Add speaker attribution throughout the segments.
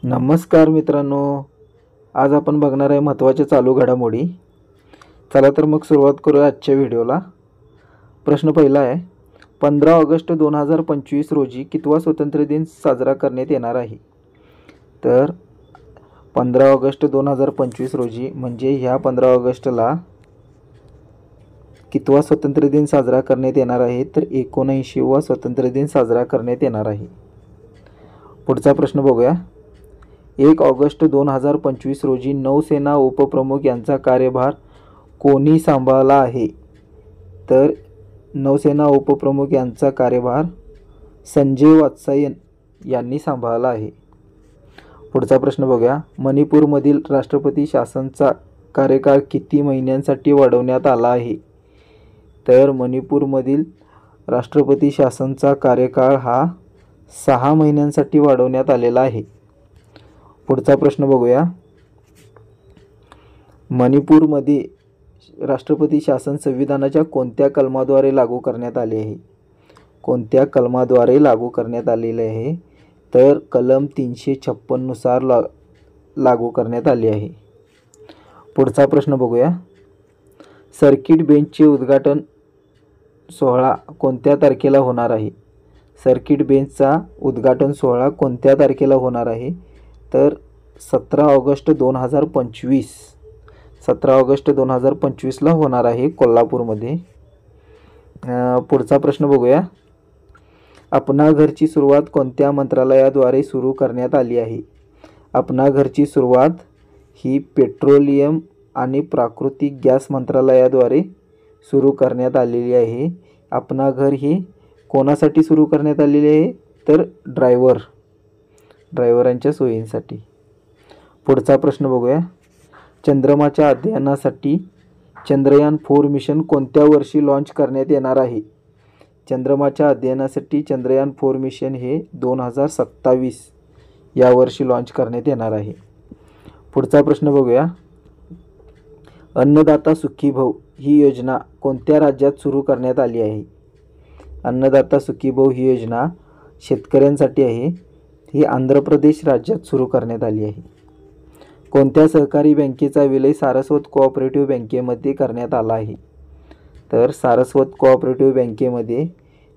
Speaker 1: नमस्कार मित्रांनो, आज आपण बघणार आहे महत्त्वाच्या चालू घडामोडी। चला तर मग सुरुवात करूया आजच्या व्हिडिओला। प्रश्न पहिला आहे, 15 ऑगस्ट 2025 रोजी कितवा स्वातंत्र्य दिन साजरा करण्यात येणार आहे? तर 15 ऑगस्ट 2025 रोजी म्हणजे ह्या 15 ऑगस्टला कितवा स्वातंत्र्य दिन साजरा करण्यात येणार आहे? तर 79वा स्वातंत्र्य दिन साजरा करण्यात येणार आहे। पुढचा प्रश्न बघूया। 1 ऑगस्ट 2025 रोजी नौसेना उपप्रमुख यांचा कार्यभार कोणी सांभाळला आहे? तर नौसेना उपप्रमुख यांचा कार्यभार संजय वात्सायन यांनी सांभाळला आहे। पुढचा प्रश्न बघूया। मणिपूरमधील राष्ट्रपती शासनाचा कार्यकाळ किती महिन्यांसाठी वाढवण्यात आला आहे? तर मणिपूरमधील राष्ट्रपती शासनाचा कार्यकाळ हा 6 महिन्यांसाठी वाढवण्यात आलेला आहे। पुढचा प्रश्न बघूया। मणिपूरमध्ये राष्ट्रपती शासन संविधानाच्या कोणत्या कलमाद्वारे लागू करण्यात आले आहे? कोणत्या कलमाद्वारे लागू करण्यात आलेले आहे? तर कलम 356 नुसार लागू करण्यात आले आहे। पुढचा प्रश्न बघूया। सर्किट बेंचचे उद्घाटन सोहळा कोणत्या तारखेला होणार आहे? सर्किट बेंचचा उद्घाटन सोहळा कोणत्या तारखेला होणार आहे? तर 17 ऑगस्ट 2025 17 ऑगस्ट 2025ला होणार आहे कोल्हापूरमध्ये। पुढचा प्रश्न बघूया। अपना घरची सुरुवात कोणत्या मंत्रालयाद्वारे सुरू करण्यात आली आहे? अपना घरची सुरुवात ही पेट्रोलियम आणि प्राकृतिक गॅस मंत्रालयाद्वारे सुरू करण्यात आलेली आहे। अपना घर ही कोणासाठी सुरू करण्यात आलेली आहे? तर ड्रायव्हरांच्या सोयींसाठी। पुढचा प्रश्न बघूया। चंद्रमाच्या अध्ययनासाठी चंद्रयान-4 मिशन कोणत्या वर्षी लॉन्च करण्यात येणार आहे? चंद्रमाच्या अध्ययनासाठी चंद्रयान-4 मिशन हे 2027 या वर्षी लॉन्च करण्यात येणार आहे। पुढचा प्रश्न बघूया। अन्नदाता सुखी भव ही योजना कोणत्या राज्यात सुरू करण्यात आली आहे? अन्नदाता सुखी भव ही योजना शेतकऱ्यांसाठी आहे। ही आंध्र प्रदेश राज्यात सुरू करण्यात आली आहे। कोणत्या सहकारी बँकेचा विलय सारस्वत कोऑपरेटिव्ह बँकेमध्ये करण्यात आला आहे? तर सारस्वत कोऑपरेटिव्ह बँकेमध्ये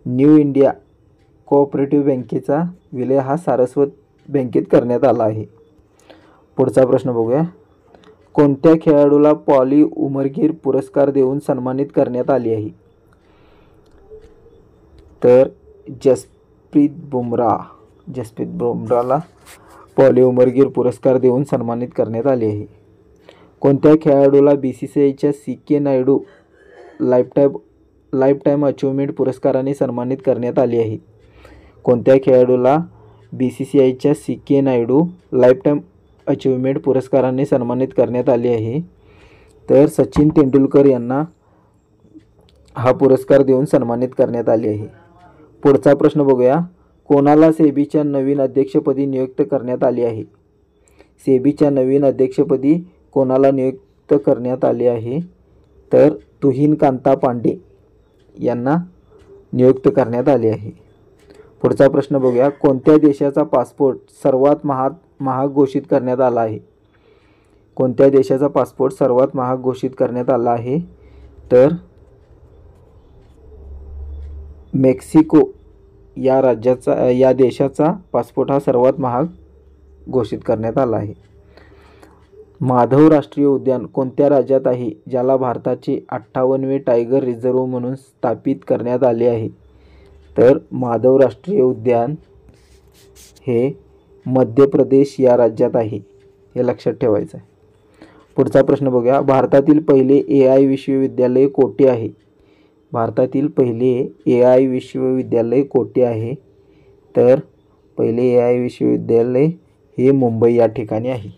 Speaker 1: न्यू इंडिया कोऑपरेटिव्ह बँकेचा विलय हा सारस्वत बँकेत करण्यात आला आहे। पुढचा प्रश्न बघूया। कोणत्या खेळाडूला पॉली उमरगीर पुरस्कार देऊन सन्मानित करण्यात आले आहे? तर जसप्रीत बुमराहला पॉली उमरगीर पुरस्कार देऊन सन्मानित करण्यात आले आहे। कोणत्या खेळाडूला BCCIच्या CK नायडू लाईफटाईम अचीवमेंट पुरस्काराने सन्मानित करण्यात आले आहे? कोणत्या खेळाडूला BCCIच्या CK नायडू लाईफटाईम अचीवमेंट पुरस्काराने सन्मानित करण्यात आले आहे? तर सचिन तेंडुलकर यांना हा पुरस्कार देऊन सन्मानित करण्यात आले आहे। पुढचा प्रश्न बघूया। कोणाला सेबीच्या नवीन अध्यक्षपदी नियुक्त करण्यात आले आहे? सेबीच्या नवीन अध्यक्षपदी कोणाला नियुक्त करण्यात आले आहे? तर तुहिन कांता पांडे यांना नियुक्त करण्यात आले आहे। पुढचा प्रश्न बघूया। कोणत्या देशाचा पासपोर्ट सर्वात महाग घोषित करण्यात आला आहे? कोणत्या देशाचा पासपोर्ट सर्वात महाग घोषित करण्यात आला आहे? तर मेक्सिको या देशाचा पासपोर्ट हा सर्वात महाग घोषित करण्यात आला आहे। माधव राष्ट्रीय उद्यान कोणत्या राज्यात आहे, ज्याला भारताचे 58वे टायगर रिझर्व म्हणून स्थापित करण्यात आले आहे? तर माधव राष्ट्रीय उद्यान हे मध्य प्रदेश या राज्यात आहे, हे लक्षात ठेवायचं आहे। पुढचा प्रश्न बघूया। भारतातील पहिले AI विश्वविद्यालय कोठे आहे? भारतातील पहिले AI विश्वविद्यालय कोठे आहे? तर पहिले AI विश्वविद्यालय हे मुंबई या ठिकाणी आहे।